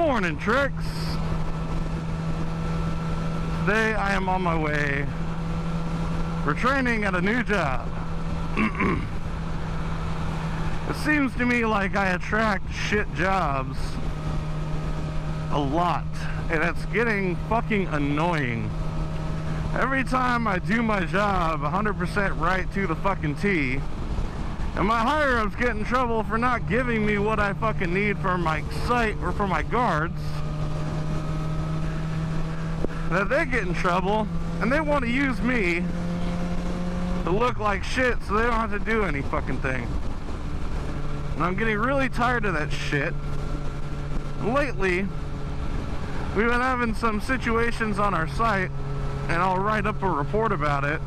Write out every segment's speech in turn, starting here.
morning, Tricks. Today I am on my way for training at a new job. It seems to me like I attract shit jobs a lot, and it's getting fucking annoying. Every time I do my job 100% right to the fucking T, and my higher-ups get in trouble for not giving me what I fucking need for my site or for my guards, that they get in trouble and they want to use me to look like shit so they don't have to do any fucking thing. And I'm getting really tired of that shit. Lately, we've been having some situations on our site, and I'll write up a report about it.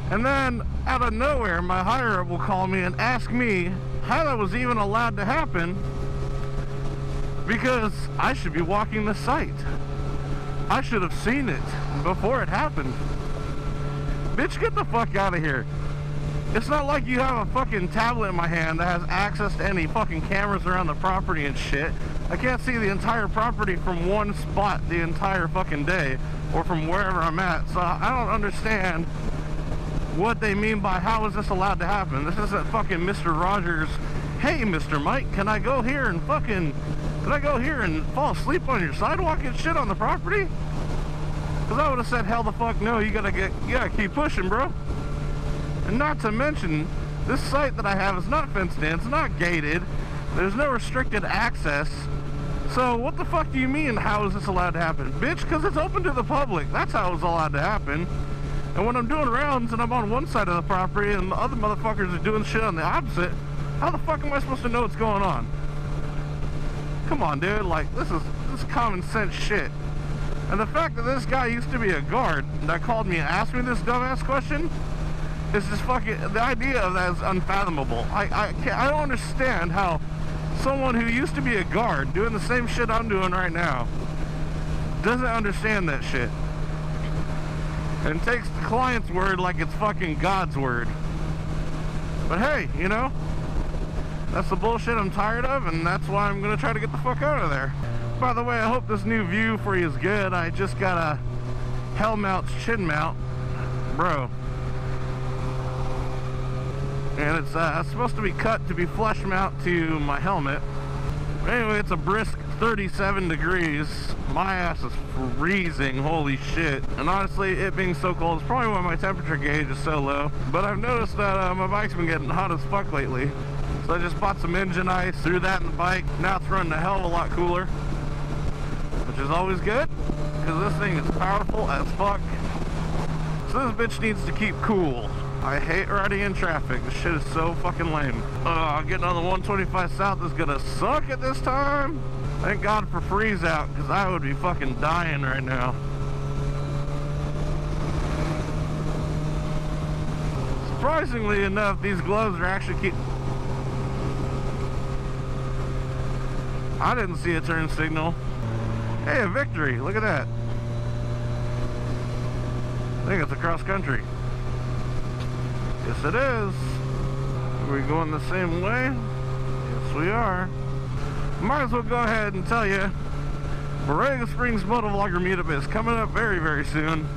And then, out of nowhere, my higher-up will call me and ask me how that was even allowed to happen, because I should be walking the site. I should have seen it before it happened. Bitch, get the fuck out of here. It's not like you have a fucking tablet in my hand that has access to any fucking cameras around the property and shit. I can't see the entire property from one spot the entire fucking day, or from wherever I'm at. So I don't understand what they mean by how is this allowed to happen. This isn't fucking Mr. Rogers. Hey, Mr. Mike, can I go here and fall asleep on your sidewalk and shit on the property? Because I would have said, hell the fuck no, you gotta keep pushing, bro. And not to mention, this site that I have is not fenced in, it's not gated, there's no restricted access. So what the fuck do you mean, how is this allowed to happen? Bitch, because it's open to the public, that's how it's allowed to happen. And when I'm doing rounds and I'm on one side of the property and the other motherfuckers are doing shit on the opposite, how the fuck am I supposed to know what's going on? Come on, dude, like, this is common sense shit. And the fact that this guy used to be a guard that called me and asked me this dumbass question is just fucking, the idea of that is unfathomable. I don't understand how someone who used to be a guard doing the same shit I'm doing right now doesn't understand that shit. And takes the client's word like it's fucking God's word. But hey, you know, that's the bullshit I'm tired of, and that's why I'm gonna try to get the fuck out of there. By the way, I hope this new view for you is good. I just got a Hellmount's chin mount, bro. And it's supposed to be cut to be flush mount to my helmet. Anyway, it's a brisk 37 degrees. My ass is freezing, holy shit. And honestly, it being so cold is probably why my temperature gauge is so low. But I've noticed that my bike's been getting hot as fuck lately. So I just bought some engine ice, threw that in the bike. Now it's running a hell of a lot cooler, which is always good, because this thing is powerful as fuck. So this bitch needs to keep cool. I hate riding in traffic. This shit is so fucking lame. Getting on the 125 South is gonna suck at this time. Thank God for freeze out, because I would be fucking dying right now. Surprisingly enough, these gloves are actually I didn't see a turn signal. Hey, a victory, look at that. I think it's across country. Yes, it is. Are we going the same way? Yes, we are. Might as well go ahead and tell you, Borrego Springs Motovlogger Meetup is coming up very, very soon.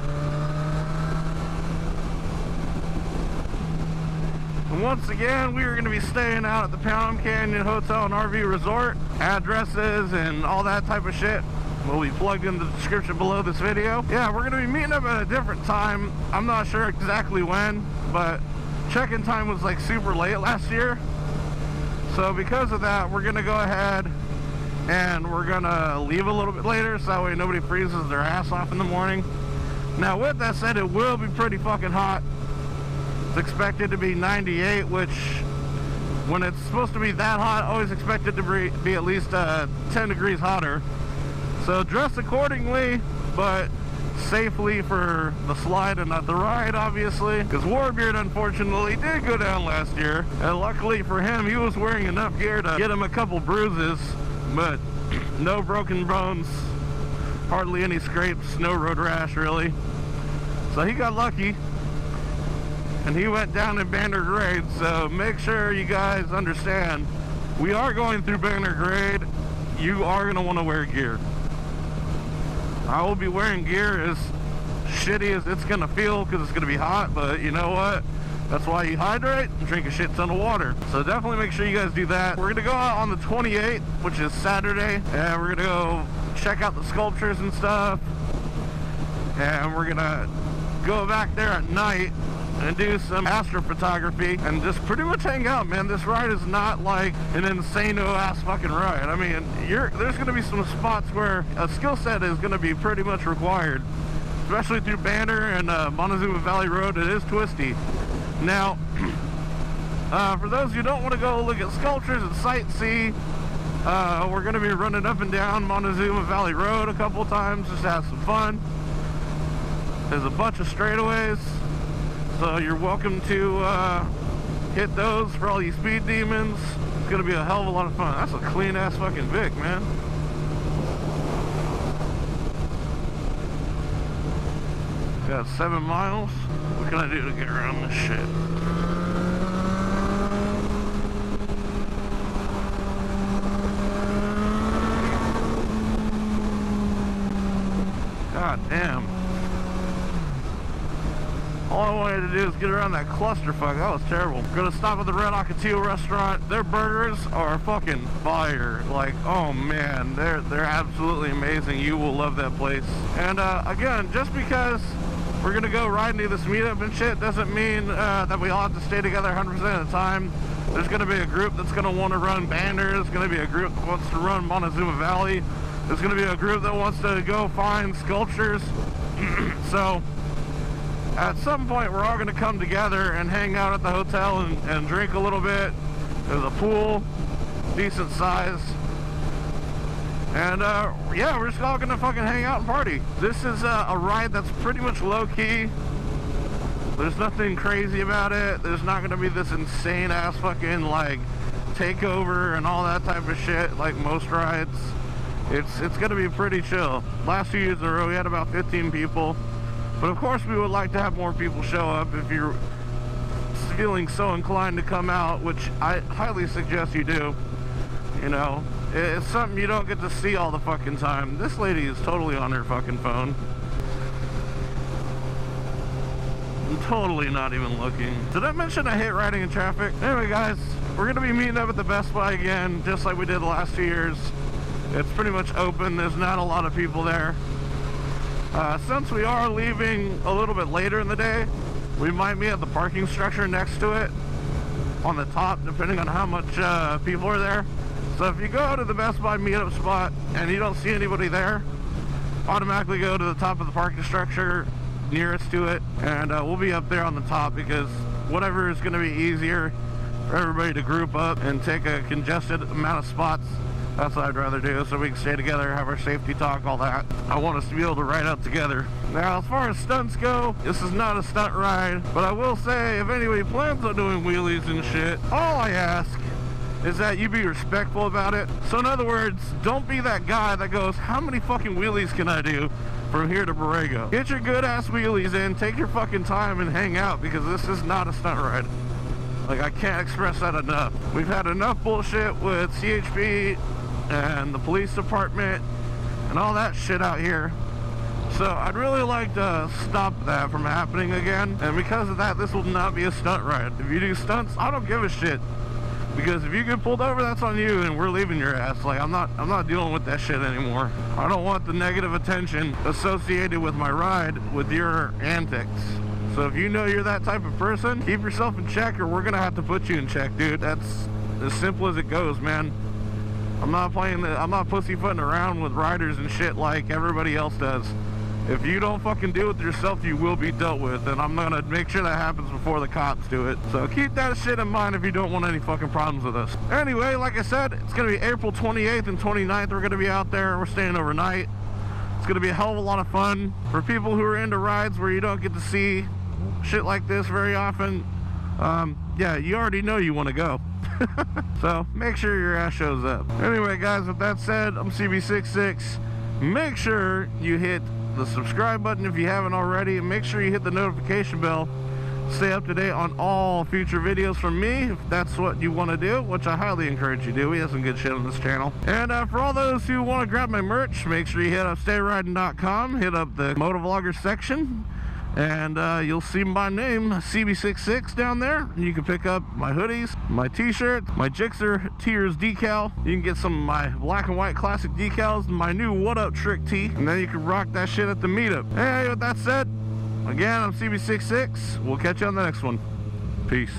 And once again, we are going to be staying out at the Palm Canyon Hotel and RV Resort. Addresses and all that type of shit will be plugged in the description below this video. Yeah, we're going to be meeting up at a different time. I'm not sure exactly when, but check-in time was like super late last year. So because of that, we're going to go ahead and we're going to leave a little bit later so that way nobody freezes their ass off in the morning. Now with that said, it will be pretty fucking hot. It's expected to be 98, which when it's supposed to be that hot, always expected to be at least 10 degrees hotter. So dress accordingly, but safely for the slide and not the ride, obviously, because Warbeard unfortunately did go down last year, and luckily for him, he was wearing enough gear to get him a couple bruises, but no broken bones, hardly any scrapes, no road rash really. So he got lucky, and he went down in Banner Grade. So make sure you guys understand, we are going through Banner Grade, you are going to want to wear gear. I will be wearing gear as shitty as it's going to feel because it's going to be hot, but you know what? That's why you hydrate and drink a shit ton of water. So definitely make sure you guys do that. We're going to go out on the 28th, which is Saturday, and we're going to go check out the sculptures and stuff. And we're going to go back there at night and do some astrophotography and just pretty much hang out, man. This ride is not like an insane-ass fucking ride. I mean, there's going to be some spots where a skill set is going to be pretty much required, especially through Banner and Montezuma Valley Road. It is twisty. Now, for those who don't want to go look at sculptures and sightsee, we're going to be running up and down Montezuma Valley Road a couple times just to have some fun. There's a bunch of straightaways, so you're welcome to hit those for all you speed demons. It's going to be a hell of a lot of fun. That's a clean-ass fucking Vic, man. Got 7 miles. What can I do to get around this shit? God damn. All I wanted to do is get around that clusterfuck. That was terrible. Gonna stop at the Red Ocotillo restaurant. Their burgers are fucking fire. Like, oh man, they're absolutely amazing. You will love that place. And again, just because we're gonna go ride and do this meetup and shit doesn't mean that we all have to stay together 100% of the time. There's gonna be a group that's gonna want to run Banner. There's gonna be a group that wants to run Montezuma Valley. There's gonna be a group that wants to go find sculptures. So at some point we're all gonna come together and hang out at the hotel and drink a little bit. There's a pool, decent size. And yeah, we're just all gonna fucking hang out and party. This is a ride that's pretty much low-key. There's nothing crazy about it. There's not gonna be this insane ass fucking like takeover and all that type of shit like most rides. It's gonna be pretty chill. Last 2 years in a row we had about 15 people. But of course we would like to have more people show up. If you're feeling so inclined to come out, which I highly suggest you do, you know, it's something you don't get to see all the fucking time. This lady is totally on her fucking phone. I'm totally not even looking. Did I mention I hate riding in traffic? Anyway guys, we're gonna be meeting up at the Best Buy again, just like we did the last 2 years. It's pretty much open. There's not a lot of people there. Since we are leaving a little bit later in the day, we might meet at the parking structure next to it on the top, depending on how much people are there. So if you go to the Best Buy meetup spot and you don't see anybody there, automatically go to the top of the parking structure nearest to it, and we'll be up there on the top because whatever is going to be easier for everybody to group up and take a congested amount of spots. That's what I'd rather do, so we can stay together, have our safety talk, all that. I want us to be able to ride out together. Now, as far as stunts go, this is not a stunt ride, but I will say, if anybody plans on doing wheelies and shit, all I ask is that you be respectful about it. So in other words, don't be that guy that goes, how many fucking wheelies can I do from here to Borrego? Get your good ass wheelies in, take your fucking time and hang out, because this is not a stunt ride. Like, I can't express that enough. We've had enough bullshit with CHP and the police department and all that shit out here. So I'd really like to stop that from happening again. And because of that, this will not be a stunt ride. If you do stunts, I don't give a shit. Because if you get pulled over, that's on you and we're leaving your ass. Like, I'm not dealing with that shit anymore. I don't want the negative attention associated with my ride with your antics. So if you know you're that type of person, keep yourself in check or we're gonna have to put you in check, dude. That's as simple as it goes, man. I'm not pussyfooting around with riders and shit like everybody else does. If you don't fucking deal with yourself, you will be dealt with, and I'm gonna make sure that happens before the cops do it. So keep that shit in mind if you don't want any fucking problems with us. Anyway, like I said, it's gonna be April 28th and 29th. We're gonna be out there. We're staying overnight. It's gonna be a hell of a lot of fun. For people who are into rides where you don't get to see shit like this very often, yeah, you already know you want to go. So make sure your ass shows up. Anyway guys, with that said, I'm CB66. Make sure you hit the subscribe button if you haven't already, and make sure you hit the notification bell stay up to date on all future videos from me, if that's what you want to do, which I highly encourage you to do. We have some good shit on this channel. And for all those who want to grab my merch, make sure you hit up stayriding.com, hit up the Motovlogger section, and you'll see my name, CB66, down there. You can pick up my hoodies, my t-shirts, my Gixxer Tears decal. You can get some of my black and white classic decals, my new What Up Trick tee, and then you can rock that shit at the meetup. Hey, with that said, again, I'm CB66. We'll catch you on the next one. Peace.